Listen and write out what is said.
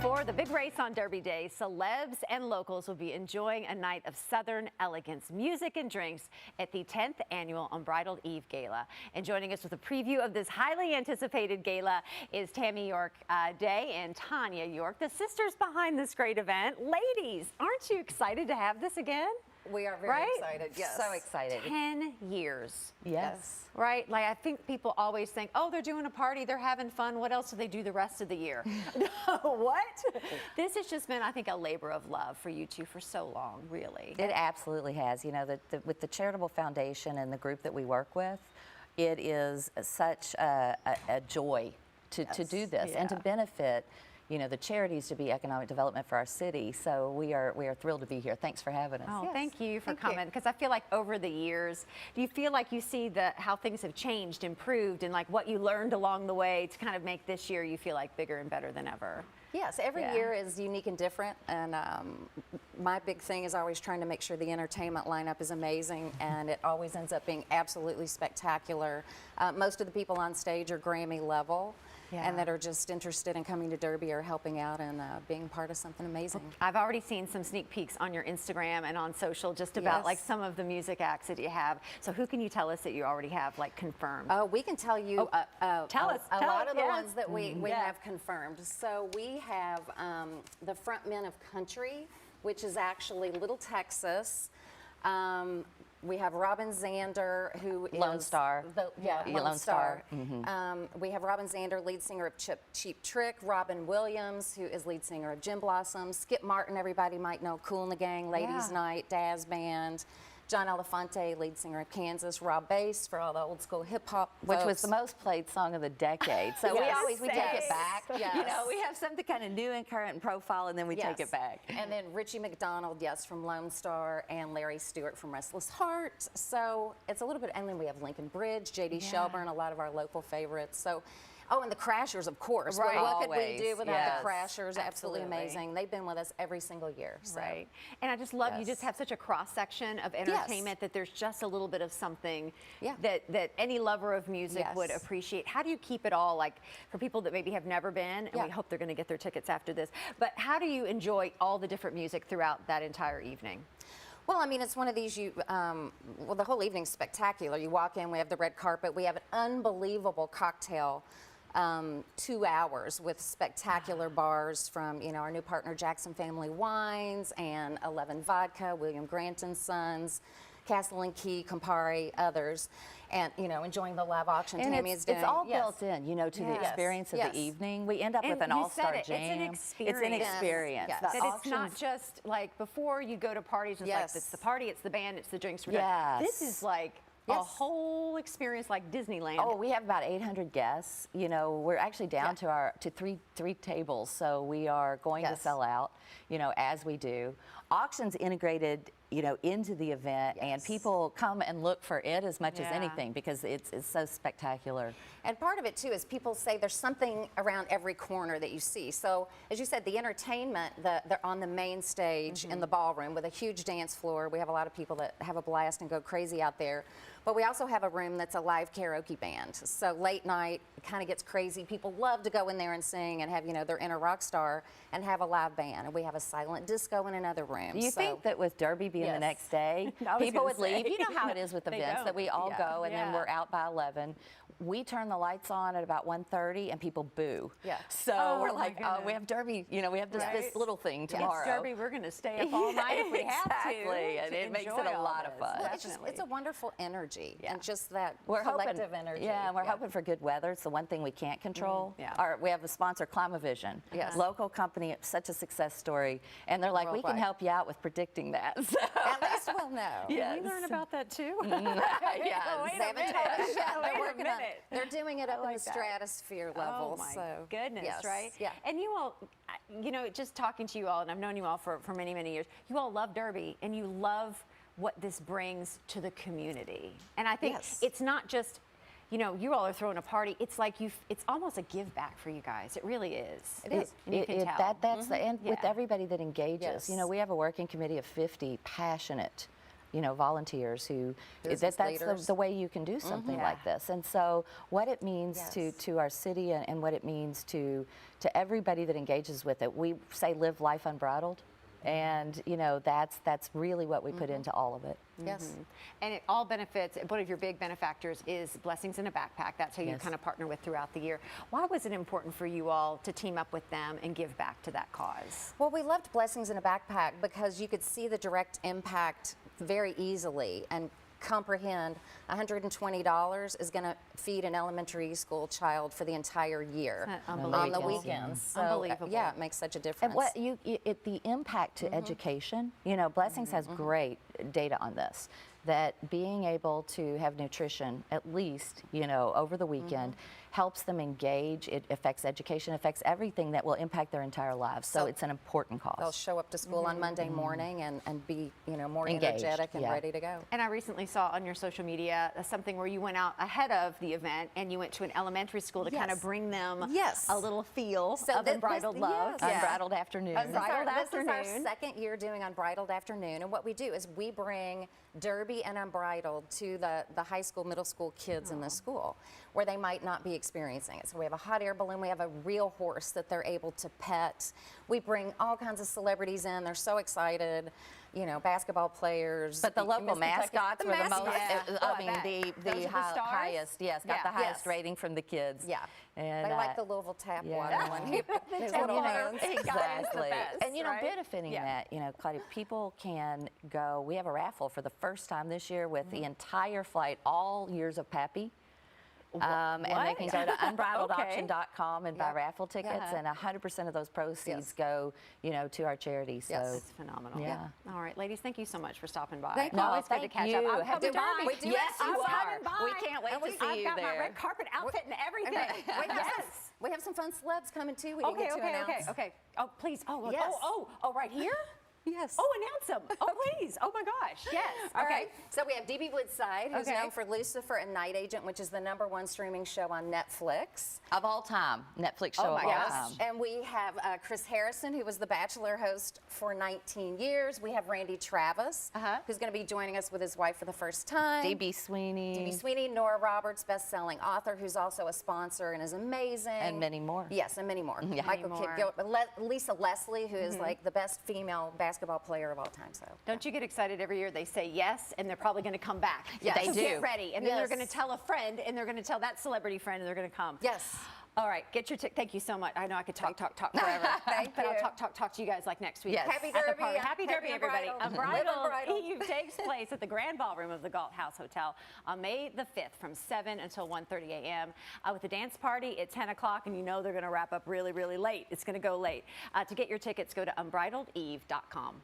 For the big race on Derby Day, celebs and locals will be enjoying a night of Southern elegance, music and drinks at the 10th annual Unbridled Eve Gala. And joining us with a preview of this highly anticipated gala is Tammy York Day and Tanya York, the sisters behind this great event. Ladies, aren't you excited to have this again? We are very excited. Yes. So excited. 10 years. Yes. Right? Like, I think people always think, oh, they're doing a party, they're having fun. What else do they do the rest of the year? No, what? This has just been, I think, a labor of love for you two for so long, really. It absolutely has. You know, with the charitable foundation and the group that we work with, it is such a joy to do this and to benefit, you know, the charities, to be economic development for our city. So we are thrilled to be here. Thanks for having us. Oh, thank you for coming. Because I feel like over the years, do you feel like you see how things have changed, improved, and like what you learned along the way to kind of make this year you feel like bigger and better than ever? Yes, every year is unique and different, and my big thing is always trying to make sure the entertainment lineup is amazing, and it always ends up being absolutely spectacular. Most of the people on stage are Grammy level. And that are just interested in coming to Derby or helping out and being part of something amazing. I've already seen some sneak peeks on your Instagram and on social just about like some of the music acts that you have. So who can you tell us that you already have like confirmed? Oh, we can tell you tell us a lot of the ones that we have confirmed. So we have the front men of country, which is actually Little Texas. We have Robin Zander, who is Lone Star. Lone Star. We have Robin Zander, lead singer of Cheap Trick. Robin Williams, who is lead singer of Gin Blossom. Skip Martin, everybody might know, Kool and the Gang, Ladies Night, Daz Band. John Elefante, lead singer of Kansas. Rob Bass, for all the old school hip hop Which was the most played song of the decade. So we take it back. You know, we have something kind of new and current and profile, and then we take it back. And then Richie McDonald, from Lone Star, and Larry Stewart from Restless Heart. So it's a little bit, and then we have Lincoln Bridge, J.D. Shelburne, a lot of our local favorites. So. Oh, and the Crashers, of course. Right. What could we do without the Crashers? Absolutely amazing. They've been with us every single year. So. Right. And I just love you just have such a cross-section of entertainment that there's just a little bit of something that any lover of music would appreciate. How do you keep it all, like, for people that maybe have never been, and we hope they're going to get their tickets after this, but how do you enjoy all the different music throughout that entire evening? Well, I mean, it's one of these, well, the whole evening's spectacular. You walk in, we have the red carpet, we have an unbelievable cocktail 2 hours with spectacular bars from, you know, our new partner Jackson Family Wines and 11 Vodka, William Grant and Sons, Castle and Key, Campari, others, and, you know, enjoying the live auction. And Tammy is doing. It's all built in, you know, to the experience of the evening. We end up with an all-star jam. It's an experience. It's an experience. That it's not just like before you go to parties, it's like it's the party, it's the band, it's the drinks. This is like a whole experience, like Disneyland. Oh, we have about 800 guests. You know, we're actually down to three tables, so we are going to sell out, you know, as we do. Auctions integrated, you know, into the event, and people come and look for it as much as anything because it's so spectacular. And part of it too is people say there's something around every corner that you see. So as you said, the entertainment, they're on the main stage in the ballroom with a huge dance floor. We have a lot of people that have a blast and go crazy out there. But we also have a room that's a live karaoke band. So late night, it kind of gets crazy. People love to go in there and sing and have, you know, their inner rock star and have a live band. And we have a silent disco in another room. Do you think that with Derby being the next day, people would leave? You know how it is with events that we all go and then we're out by 11. We turn the lights on at about 1:30 and people boo. So we're like, oh, we have Derby, you know, we have this little thing tomorrow. It's Derby, we're going to stay up all night if we have to. Exactly, and it makes it a lot of fun. Well, it's a wonderful energy and just that collective energy. Yeah, and we're hoping for good weather. It's the one thing we can't control. We have a sponsor, Climavision. Local company, such a success story. And they're like, we can help you out with predicting that. So. At least we'll know. Can we learn about that too? They're working on it. They're doing it up in the stratosphere level. Oh my goodness, right? Yeah. And you all, you know, just talking to you all, and I've known you all for many, many years, you all love Derby and you love what this brings to the community. And I think it's not just, you know, you all are throwing a party. It's like it's almost a give back for you guys. It really is. It is. And you can tell. That's the end with everybody that engages. You know, we have a working committee of 50 passionate volunteers who, Business that's leaders. the way you can do something like this. And so what it means Yes. to our city and what it means to everybody that engages with it, we say live life unbridled. And that's really what we put into all of it. Yes. And it all benefits, one of your big benefactors is Blessings in a Backpack. That's who you Yes. kind of partner with throughout the year. Why was it important for you all to team up with them and give back to that cause? Well, we loved Blessings in a Backpack because you could see the direct impact very easily and comprehend $120 is going to feed an elementary school child for the entire year Isn't that on the unbelievable? weekends. So, Unbelievable. yeah, it makes such a difference. And the impact to education, Blessings has great data on this, that being able to have nutrition at least, over the weekend helps them engage. It affects education, affects everything that will impact their entire lives. So it's an important cause. They'll show up to school on Monday morning and be, more Engaged, energetic and yeah. ready to go. And I recently saw on your social media something where you went out ahead of the event and you went to an elementary school to kind of Yes. bring them Yes. a little feel So of this- unbridled yes. love. Yeah. Unbridled afternoon. Unbridled This is our afternoon. second year doing Unbridled Afternoon, and what we do is we bring Derby and Unbridled to the high school, middle school kids in the school where they might not be experiencing it. So we have a hot air balloon, we have a real horse that they're able to pet. We bring all kinds of celebrities in, they're so excited, basketball players. But the Miss local Kentucky- mascots were the most, mascots. Yeah. Oh, I bet. the Those are the stars? highest, got Yeah. the highest Yes. rating from the kids. Yeah. And They like the Louisville tap yeah. water one. His tap little water. hands. Exactly. best, And right? benefiting Yeah. that, Claudia, people can go. We have a raffle for the first time this year with the entire flight, all years of Pappy. And they can go to unbridledauction.com and buy Yep. raffle tickets, and 100% of those proceeds go, to our charity. So Yes. It's phenomenal. Yeah. All right, ladies, thank you so much for stopping by. Thank you. No, Always good to thank catch you. up. I'm Have coming to by. We do Yes, have you some are. coming by. We can't wait And to we- see I've you got my there. red carpet outfit and everything. We have some fun celebs coming too. We didn't Okay, get to announce. okay. Oh, please. Oh, look. Yes. Oh, right here? Yes. Oh, announce them. Oh, please. Oh, my gosh. Yes. All Okay. right. So we have DB Woodside, who's Okay. known for Lucifer and Night Agent, which is the #1 streaming show on Netflix. Of all time, Netflix show my of all gosh. time. And we have Chris Harrison, who was the Bachelor host for 19 years. We have Randy Travis, who's going to be joining us with his wife for the first time. DB Sweeney. DB Sweeney, Nora Roberts, best-selling author, who's also a sponsor and is amazing. And many more. Yes, and many more. Yeah. Michael Many Kidd more. Gilbert, Lisa Leslie, who is like the best female basketball player of all time. So. Don't you get excited every year they say yes and they're probably going to come back? Yes. So They get do. ready. And then they're Yes. going to tell a friend and they're going to tell that celebrity friend and they're going to come. Yes. All right, get your ticket. Thank you so much. I know I could talk forever. Thank but you. I'll talk to you guys like next week. Yes. Happy At the Derby. party. Happy Happy Derby, everybody. Unbridled. Live Unbridled Unbridled. Eve takes place at the Grand Ballroom of the Galt House Hotel on May the 5th from 7 until 1:30 a.m. With the dance party at 10 o'clock, and they're going to wrap up really, really late. It's going to go late. To get your tickets, go to unbridledeve.com.